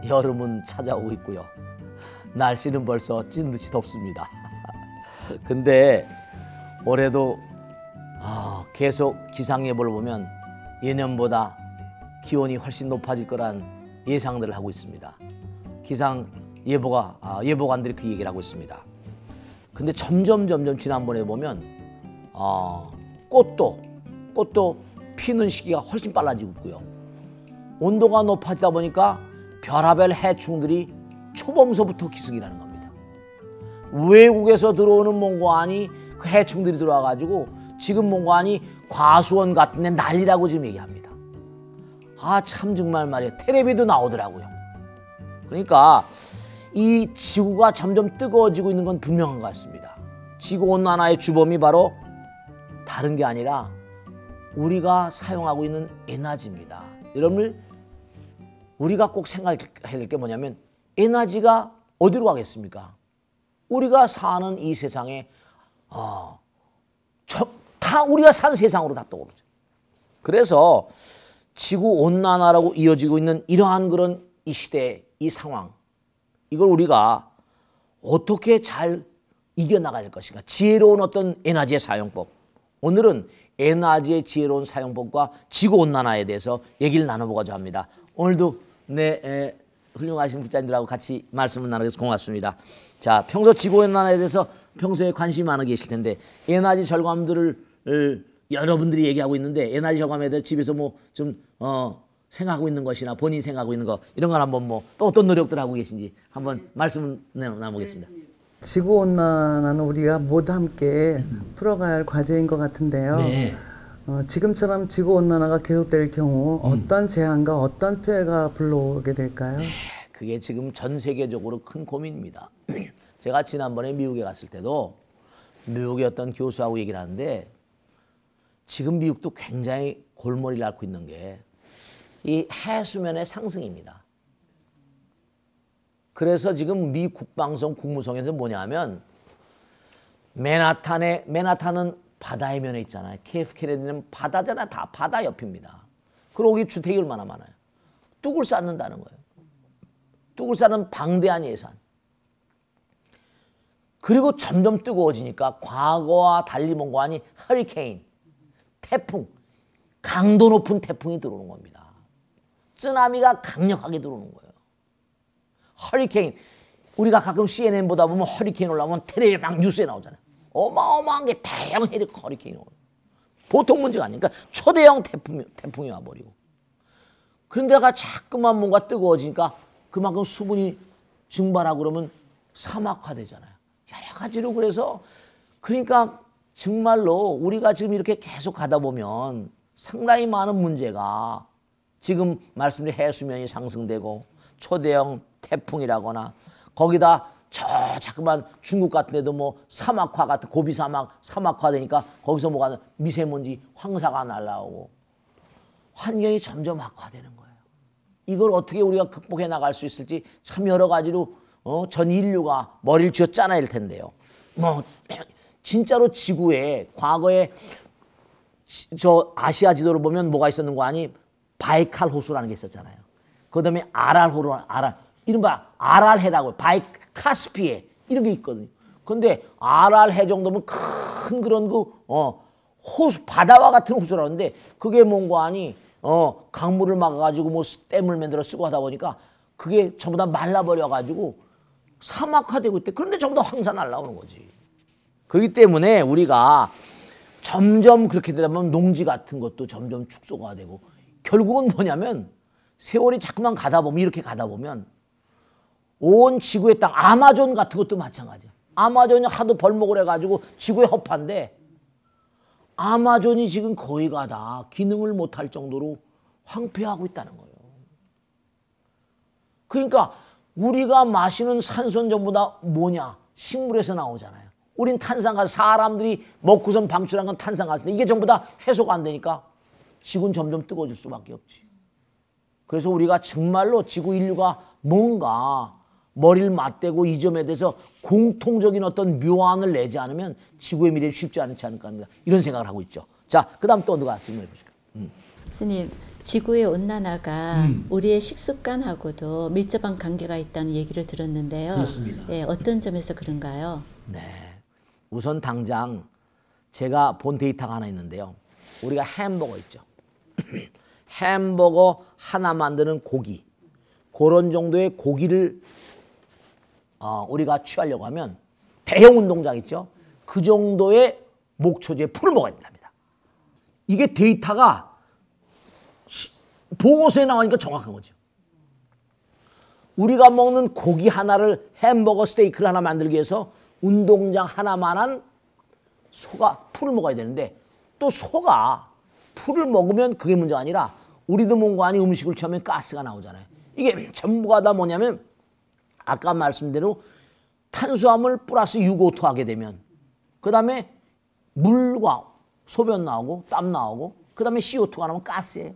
여름은 찾아오고 있고요. 날씨는 벌써 찐 듯이 덥습니다. 근데 올해도 계속 기상예보를 보면 예년보다 기온이 훨씬 높아질 거란 예상들을 하고 있습니다. 예보관들이 그 얘기를 하고 있습니다. 근데 점점 지난번에 보면 꽃도 피는 시기가 훨씬 빨라지고 있고요. 온도가 높아지다 보니까 별하별 해충들이 초범서부터 기승이라는 겁니다. 외국에서 들어오는 몽고안이 그 해충들이 들어와가지고 지금 몽고안이 과수원 같은 데 난리라고 지금 얘기합니다. 참 정말 말이에요. 텔레비도 나오더라고요. 그러니까 이 지구가 점점 뜨거워지고 있는 건 분명한 것 같습니다. 지구온난화의 주범이 바로 다른 게 아니라 우리가 사용하고 있는 에너지입니다. 여러분들, 우리가 꼭 생각해야 될 게 뭐냐면 에너지가 어디로 가겠습니까? 우리가 사는 이 세상에 다 우리가 사는 세상으로 다 떠오르죠. 그래서 지구온난화라고 이어지고 있는 이러한 그런 이 시대, 이 상황, 이걸 우리가 어떻게 잘 이겨나가야 될 것인가. 지혜로운 어떤 에너지의 사용법. 오늘은 에너지의 지혜로운 사용법과 지구온난화에 대해서 얘기를 나눠보고자 합니다. 오늘도 훌륭하신 부자님들하고 같이 말씀을 나누겠습니다. 고맙습니다. 자, 평소 지구온난화에 대해서 평소에 관심이 많아 계실 텐데 에너지 절감들을 여러분들이 얘기하고 있는데 에너지 절감에 대해서 집에서 좀 생각하고 있는 것이나 본인이 생각하고 있는 거 이런 걸 한번 또 어떤 노력들 하고 계신지 한번 말씀을 나누겠습니다. 지구온난화는 우리가 모두 함께 풀어가야 할 과제인 것 같은데요. 네. 지금처럼 지구온난화가 계속될 경우 어떤 재앙과 어떤 피해가 불러오게 될까요? 그게 지금 전 세계적으로 큰 고민입니다. 제가 지난번에 미국에 갔을 때도 미국의 어떤 교수하고 얘기를 하는데 지금 미국도 굉장히 골머리를 앓고 있는 게 이 해수면의 상승입니다. 그래서 지금 미 국방성 국무성에서 뭐냐면 맨하탄은 바다의 면에 있잖아요. KF 케네디는 바다잖아. 다 바다 옆입니다. 그리고 거기 주택이 얼마나 많아요. 뚝을 쌓는다는 거예요. 뚝을 쌓는 방대한 예산. 그리고 점점 뜨거워지니까 과거와 달리 뭔가 아니 허리케인, 태풍, 강도 높은 태풍이 들어오는 겁니다. 쓰나미가 강력하게 들어오는 거예요. 허리케인, 우리가 가끔 CNN 보다 보면 허리케인 올라오면 텔레비전 막 뉴스에 나오잖아요. 어마어마한 게 대형 허리케인이 오고 보통 문제가 아니니까 초대형 태풍이 와버리고 그런데가 자꾸만 뭔가 뜨거워지니까 그만큼 수분이 증발하고 그러면 사막화되잖아요. 여러 가지로 그래서 그러니까 정말로 우리가 지금 이렇게 계속 가다 보면 상당히 많은 문제가 지금 말씀드린 해수면이 상승되고 초대형 태풍이라거나 거기다 저 자꾸만 중국 같은 데도 뭐 사막화 같은 고비 사막화 되니까 거기서 뭐가 미세먼지 황사가 날라오고 환경이 점점 악화되는 거예요. 이걸 어떻게 우리가 극복해 나갈 수 있을지 참 여러 가지로 전 인류가 머리를 쥐어 짜놔야 할 텐데요. 뭐 진짜로 지구에 과거에 저 아시아 지도를 보면 뭐가 있었는 거 아니? 바이칼 호수라는 게 있었잖아요. 그다음에 이른바 아랄해라고 카스피해 이런 게 있거든요. 그런데 아랄해 정도면 큰 그런 호수 바다와 같은 호수라는데 그게 뭔가 아니 강물을 막아가지고 뭐 댐을 만들어 쓰고 하다 보니까 그게 전부 다 말라버려가지고 사막화되고 있대. 그런데 전부 다 황사 날라오는 거지. 그렇기 때문에 우리가 점점 그렇게 되다 보면 농지 같은 것도 점점 축소가 되고 결국은 뭐냐면 세월이 자꾸만 가다 보면 이렇게 가다 보면 온 지구의 땅 아마존 같은 것도 마찬가지야. 아마존이 하도 벌목을 해가지고 지구의 허파인데 아마존이 지금 거의가 다 기능을 못할 정도로 황폐하고 있다는 거예요. 그러니까 우리가 마시는 산소는 전부 다 뭐냐? 식물에서 나오잖아요. 우린 탄산가스, 사람들이 먹고선 방출한 건 탄산가스인데 이게 전부 다 해소가 안 되니까 지구는 점점 뜨거워질 수밖에 없지. 그래서 우리가 정말로 지구 인류가 뭔가 머리를 맞대고 이 점에 대해서 공통적인 어떤 묘안을 내지 않으면 지구의 미래가 쉽지 않지 않을까 합니다. 이런 생각을 하고 있죠. 자, 그 다음 또 누가 질문해 보실까요? 스님, 지구의 온난화가 우리의 식습관하고도 밀접한 관계가 있다는 얘기를 들었는데요. 그렇습니다. 예, 어떤 점에서 그런가요? 네, 우선 당장 제가 본 데이터가 하나 있는데요. 우리가 햄버거 있죠. 햄버거 하나 만드는 고기, 그런 정도의 고기를 우리가 취하려고 하면 대형 운동장 있죠. 그 정도의 목초지에 풀을 먹어야 된답니다. 이게 데이터가 보고서에 나오니까 정확한 거죠. 우리가 먹는 고기 하나를 햄버거 스테이크를 하나 만들기 위해서 운동장 하나만한 소가 풀을 먹어야 되는데 또 소가 풀을 먹으면 그게 문제가 아니라 우리도 뭔가 아닌 음식을 취하면 가스가 나오잖아요. 이게 전부가 다 뭐냐면 아까 말씀대로 탄수화물 플러스 유고토 하게 되면 그 다음에 물과 소변 나오고 땀 나오고 그 다음에 CO2가 나오면 가스예요.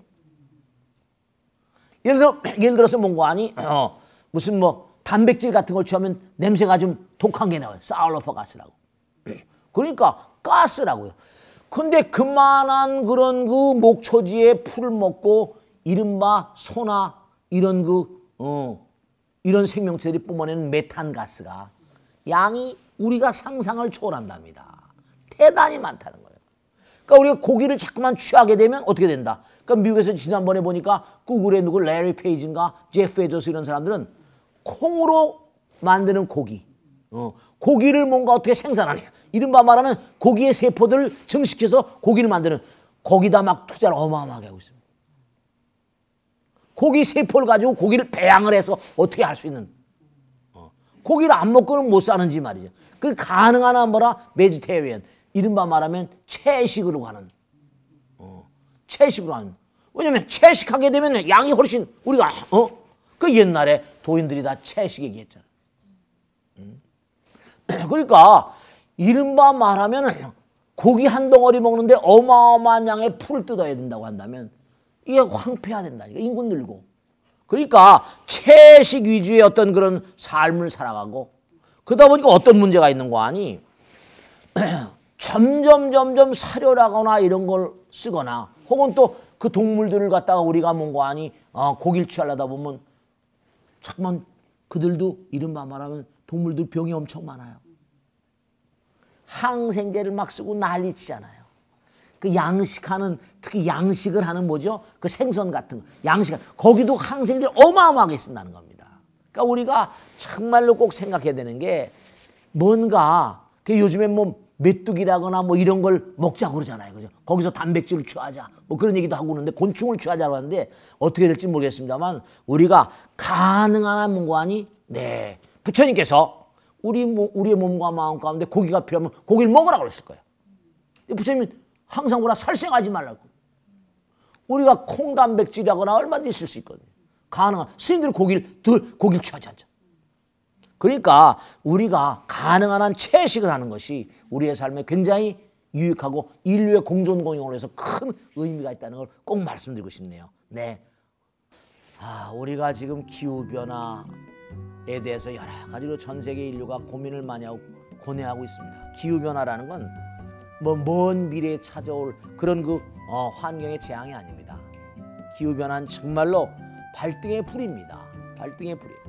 예를 들어서 뭔가 아니 무슨 뭐 단백질 같은 걸 취하면 냄새가 좀 독한 게 나와요. 사울러퍼 가스라고. 그러니까 가스라고요. 근데 그만한 그런 그 목초지에 풀을 먹고 이른바 소나 이런 이런 생명체들이 뿜어내는 메탄 가스가 양이 우리가 상상을 초월한답니다. 대단히 많다는 거예요. 그러니까 우리가 고기를 자꾸만 취하게 되면 어떻게 된다? 그러니까 미국에서 지난번에 보니까 구글의 누구 레리 페이지인가 제프 베조스 이런 사람들은 콩으로 만드는 고기, 고기를 뭔가 어떻게 생산하냐. 이른바 말하면 고기의 세포들을 증식해서 고기를 만드는 거기다 막 투자를 어마어마하게 하고 있습니다. 고기 세포를 가지고 고기를 배양을 해서 어떻게 할 수 있는 고기를 안 먹고는 못 사는지 말이죠. 그 가능한 뭐라 베지테리언 이른바 말하면 채식으로 가는 채식으로 하는. 왜냐면 채식하게 되면 양이 훨씬 우리가 그 옛날에 도인들이 다 채식 얘기했잖아요. 그러니까 이른바 말하면 고기 한 덩어리 먹는데 어마어마한 양의 풀을 뜯어야 된다고 한다면 이게 황폐화 된다니까. 인구 늘고. 그러니까 채식 위주의 어떤 그런 삶을 살아가고 그러다 보니까 어떤 문제가 있는 거 아니? 점점 사료라거나 이런 걸 쓰거나 혹은 또 그 동물들을 갖다가 우리가 뭔가 하니 고기를 취하려다 보면 잠깐만 그들도 이른바 말하면 동물들 병이 엄청 많아요. 항생제를 막 쓰고 난리치잖아요. 그 양식하는 특히 양식을 하는 뭐죠? 그 생선 같은 거 양식 거기도 항생제를 어마어마하게 쓴다는 겁니다. 그러니까 우리가 정말로 꼭 생각해야 되는 게 뭔가 그 요즘에 뭐 메뚜기라거나 뭐 이런 걸 먹자고 그러잖아요. 그죠? 거기서 단백질을 취하자. 뭐 그런 얘기도 하고 그러는데 곤충을 취하자고 하는데 어떻게 될지 모르겠습니다만 우리가 가능한 한 뭔가니 네. 부처님께서 우리의 몸과 마음 가운데 고기가 필요하면 고기를 먹으라고 그랬을 거예요. 부처님은 항상 뭐라 살생하지 말라고. 우리가 콩 단백질이라거나 얼마든지 쓸 수 있거든요. 가능한 스님들은 고기를 취하지 않죠. 그러니까 우리가 가능한 한 채식을 하는 것이 우리의 삶에 굉장히 유익하고 인류의 공존공용으로 해서 큰 의미가 있다는 걸 꼭 말씀드리고 싶네요. 네. 우리가 지금 기후변화에 대해서 여러 가지로 전 세계 인류가 고민을 많이 하고 고뇌하고 있습니다. 기후변화라는 건 뭐 먼 미래에 찾아올 그런 그 환경의 재앙이 아닙니다. 기후변화는 정말로 발등의 불입니다. 발등의 불이에요.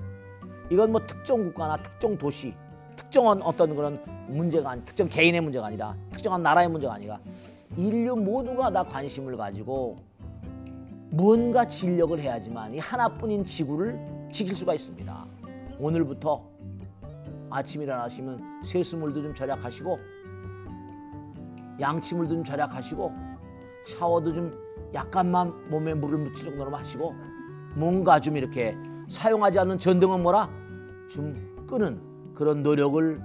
이건 뭐 특정 국가나 특정 도시, 특정한 어떤 그런 문제가 아니, 특정 개인의 문제가 아니라 특정한 나라의 문제가 아니라 인류 모두가 다 관심을 가지고 무언가 진력을 해야지만 이 하나뿐인 지구를 지킬 수가 있습니다. 오늘부터 아침 일어나시면 세수물도 좀 절약하시고 양치물도 좀 절약하시고 샤워도 좀 약간만 몸에 물을 묻힐 정도로 마시고 뭔가 좀 이렇게 사용하지 않는 전등은 뭐라? 좀 끄는 그런 노력을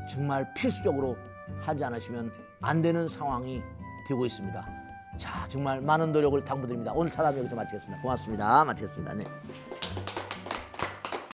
정말 필수적으로 하지 않으시면 안 되는 상황이 되고 있습니다. 자, 정말 많은 노력을 당부드립니다. 오늘 차담 여기서 마치겠습니다. 고맙습니다. 마치겠습니다. 네.